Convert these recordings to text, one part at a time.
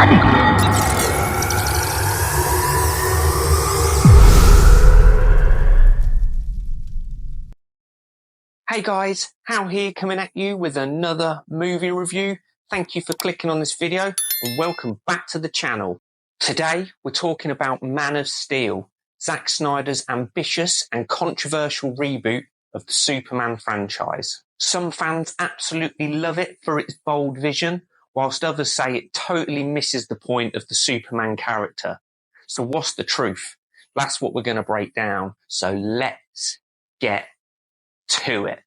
Hey guys, Hal here coming at you with another movie review. Thank you for clicking on this video and welcome back to the channel. Today we're talking about Man of Steel, Zack Snyder's ambitious and controversial reboot of the Superman franchise. Some fans absolutely love it for its bold vision, whilst others say it totally misses the point of the Superman character. So what's the truth? That's what we're going to break down. So let's get to it.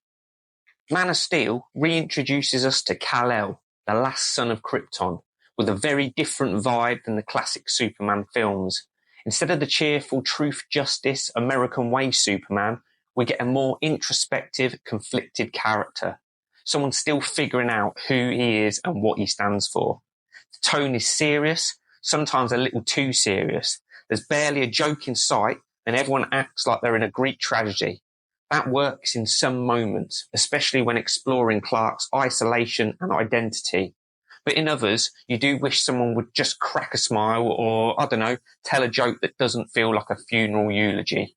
Man of Steel reintroduces us to Kal-El, the last son of Krypton, with a very different vibe than the classic Superman films. Instead of the cheerful truth, justice, American way Superman, we get a more introspective, conflicted character. Someone still figuring out who he is and what he stands for. The tone is serious, sometimes a little too serious. There's barely a joke in sight, and everyone acts like they're in a Greek tragedy. That works in some moments, especially when exploring Clark's isolation and identity. But in others, you do wish someone would just crack a smile or, I don't know, tell a joke that doesn't feel like a funeral eulogy.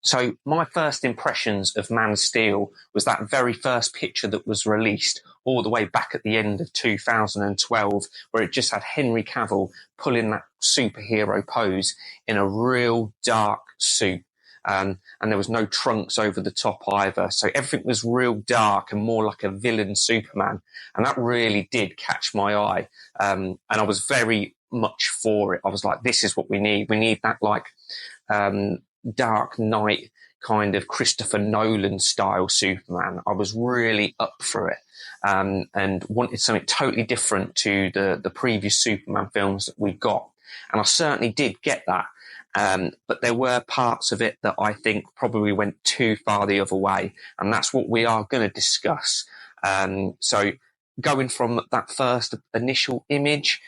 So my first impressions of Man of Steel was that very first picture that was released all the way back at the end of 2012, where it just had Henry Cavill pulling that superhero pose in a real dark suit. And there was no trunks over the top either. So everything was real dark and more like a villain Superman. And that really did catch my eye. And I was very much for it. I was like, this is what we need. We need that like Dark Knight kind of Christopher Nolan style Superman. I was really up for it. And wanted something totally different to the previous Superman films that we got. And I certainly did get that. But there were parts of it that I think probably went too far the other way. And that's what we are going to discuss. So going from that first initial image,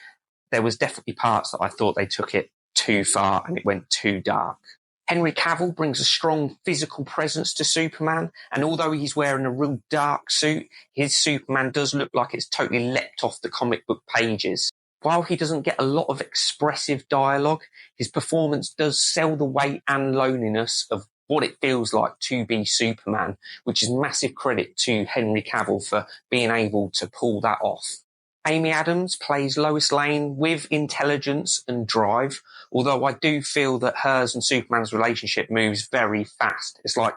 there was definitely parts that I thought they took it too far and it went too dark. Henry Cavill brings a strong physical presence to Superman. And although he's wearing a real dark suit, his Superman does look like it's totally leapt off the comic book pages. While he doesn't get a lot of expressive dialogue, his performance does sell the weight and loneliness of what it feels like to be Superman, which is massive credit to Henry Cavill for being able to pull that off. Amy Adams plays Lois Lane with intelligence and drive, although I do feel that hers and Superman's relationship moves very fast. It's like,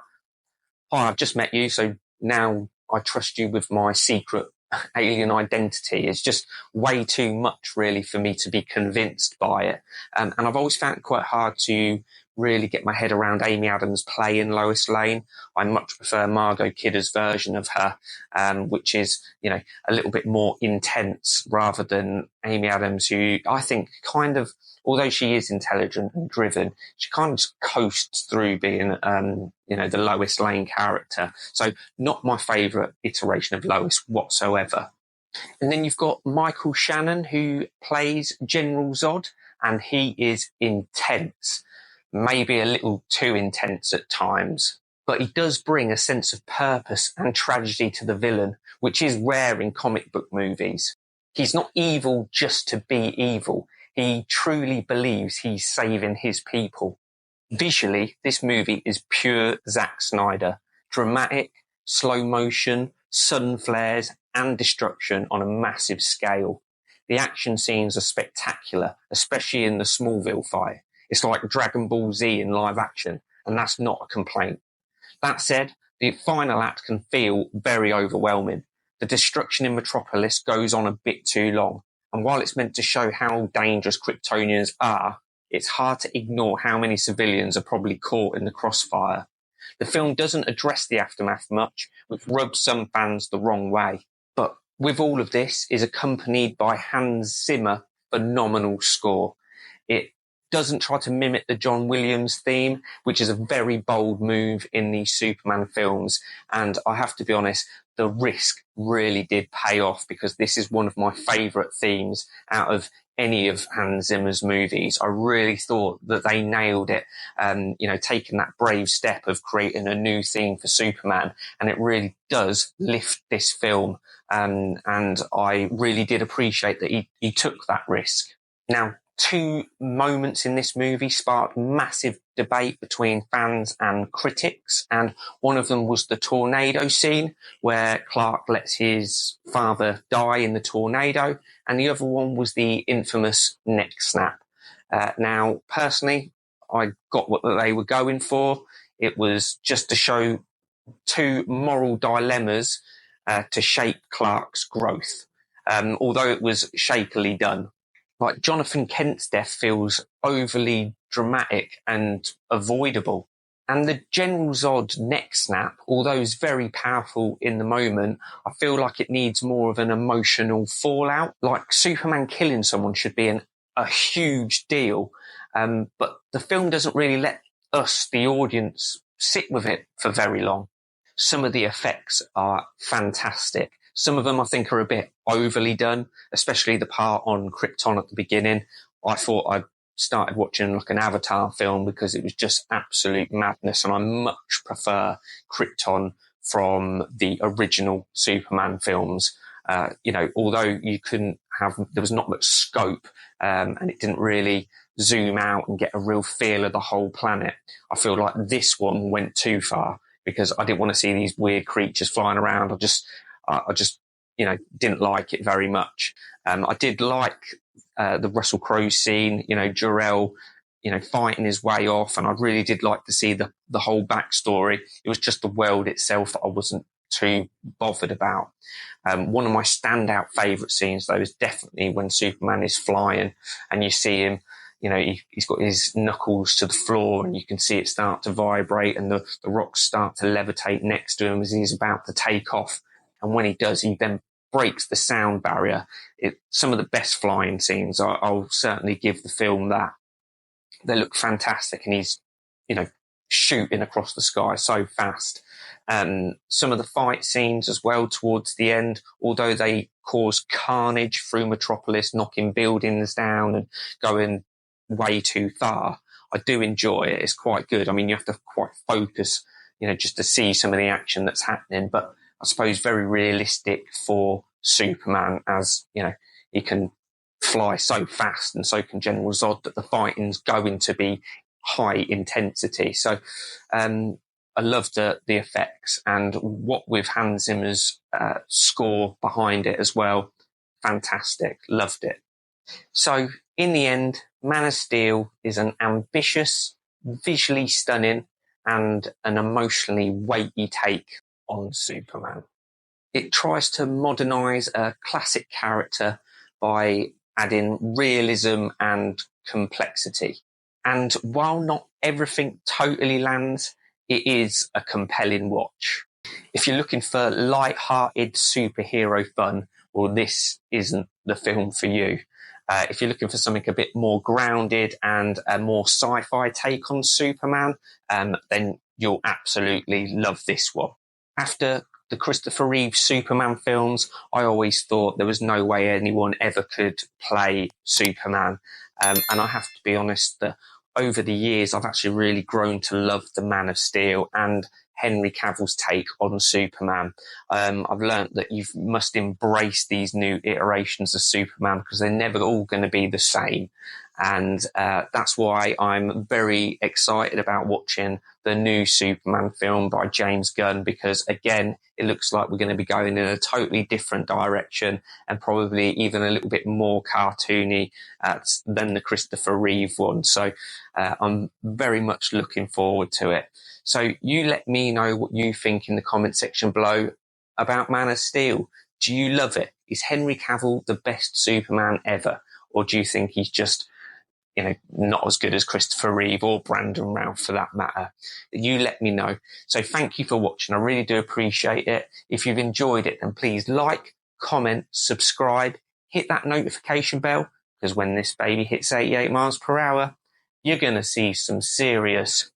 hi, I've just met you, so now I trust you with my secret alien identity. Is just way too much really for me to be convinced by it. And I've always found it quite hard to really get my head around Amy Adams playing Lois Lane. I much prefer Margot Kidder's version of her, which is, you know, a little bit more intense rather than Amy Adams, who I think kind of, although she is intelligent and driven, she kind of just coasts through being, the Lois Lane character. So not my favourite iteration of Lois whatsoever. And then you've got Michael Shannon, who plays General Zod, and he is intense. Maybe a little too intense at times. But he does bring a sense of purpose and tragedy to the villain, which is rare in comic book movies. He's not evil just to be evil. He truly believes he's saving his people. Visually, this movie is pure Zack Snyder. Dramatic, slow motion, sun flares, and destruction on a massive scale. The action scenes are spectacular, especially in the Smallville fight. It's like Dragon Ball Z in live action, and that's not a complaint. That said, the final act can feel very overwhelming. The destruction in Metropolis goes on a bit too long, and while it's meant to show how dangerous Kryptonians are, it's hard to ignore how many civilians are probably caught in the crossfire. The film doesn't address the aftermath much, which rubs some fans the wrong way. But with all of this is accompanied by Hans Zimmer phenomenal score. It doesn't try to mimic the John Williams theme, which is a very bold move in these Superman films. And I have to be honest, the risk really did pay off, because this is one of my favourite themes out of any of Hans Zimmer's movies. I really thought that they nailed it, taking that brave step of creating a new theme for Superman. And it really does lift this film and I really did appreciate that he took that risk. Now, two moments in this movie sparked massive debate between fans and critics, and one of them was the tornado scene where Clark lets his father die in the tornado, and the other one was the infamous neck snap. Now, personally, I got what they were going for. It was just to show two moral dilemmas to shape Clark's growth, although it was shakily done. Like, Jonathan Kent's death feels overly dramatic and avoidable. And the General Zod neck snap, although it's very powerful in the moment, I feel like it needs more of an emotional fallout. Like, Superman killing someone should be a huge deal, but the film doesn't really let us, the audience, sit with it for very long. Some of the effects are fantastic. Some of them I think are a bit overly done, especially the part on Krypton at the beginning. I thought I started watching like an Avatar film because it was just absolute madness, and I much prefer Krypton from the original Superman films. Although there was not much scope, and it didn't really zoom out and get a real feel of the whole planet. I feel like this one went too far because I didn't want to see these weird creatures flying around. I just didn't like it very much. I did like the Russell Crowe scene, Jor-El, fighting his way off, and I really did like to see the whole backstory. It was just the world itself that I wasn't too bothered about. One of my standout favourite scenes, though, is definitely when Superman is flying and you see him, he's got his knuckles to the floor and you can see it start to vibrate and the rocks start to levitate next to him as he's about to take off. And when he does, he then breaks the sound barrier. Some of the best flying scenes. I'll certainly give the film that. They look fantastic, and he's, shooting across the sky so fast. Some of the fight scenes as well towards the end, although they cause carnage through Metropolis, knocking buildings down and going way too far, I do enjoy it. It's quite good. I mean, you have to quite focus, just to see some of the action that's happening, but I suppose very realistic for Superman, as, he can fly so fast, and so can General Zod, that the fighting's going to be high intensity. So I loved the effects, and what with Hans Zimmer's score behind it as well, fantastic, loved it. So in the end, Man of Steel is an ambitious, visually stunning, and an emotionally weighty take on Superman. It tries to modernise a classic character by adding realism and complexity. And while not everything totally lands, it is a compelling watch. If you're looking for light-hearted superhero fun, well, this isn't the film for you. If you're looking for something a bit more grounded and a more sci-fi take on Superman, then you'll absolutely love this one. After the Christopher Reeve Superman films, I always thought there was no way anyone ever could play Superman. And I have to be honest that over the years, I've actually really grown to love the Man of Steel and Henry Cavill's take on Superman. I've learnt that you must embrace these new iterations of Superman because they're never all going to be the same. And that's why I'm very excited about watching the new Superman film by James Gunn, because again, it looks like we're going to be going in a totally different direction and probably even a little bit more cartoony than the Christopher Reeve one. So I'm very much looking forward to it. So you let me know what you think in the comment section below about Man of Steel. Do you love it? Is Henry Cavill the best Superman ever? Or do you think he's just, not as good as Christopher Reeve or Brandon Routh for that matter? You let me know. So thank you for watching. I really do appreciate it. If you've enjoyed it, then please like, comment, subscribe, hit that notification bell, because when this baby hits 88 miles per hour, you're going to see some serious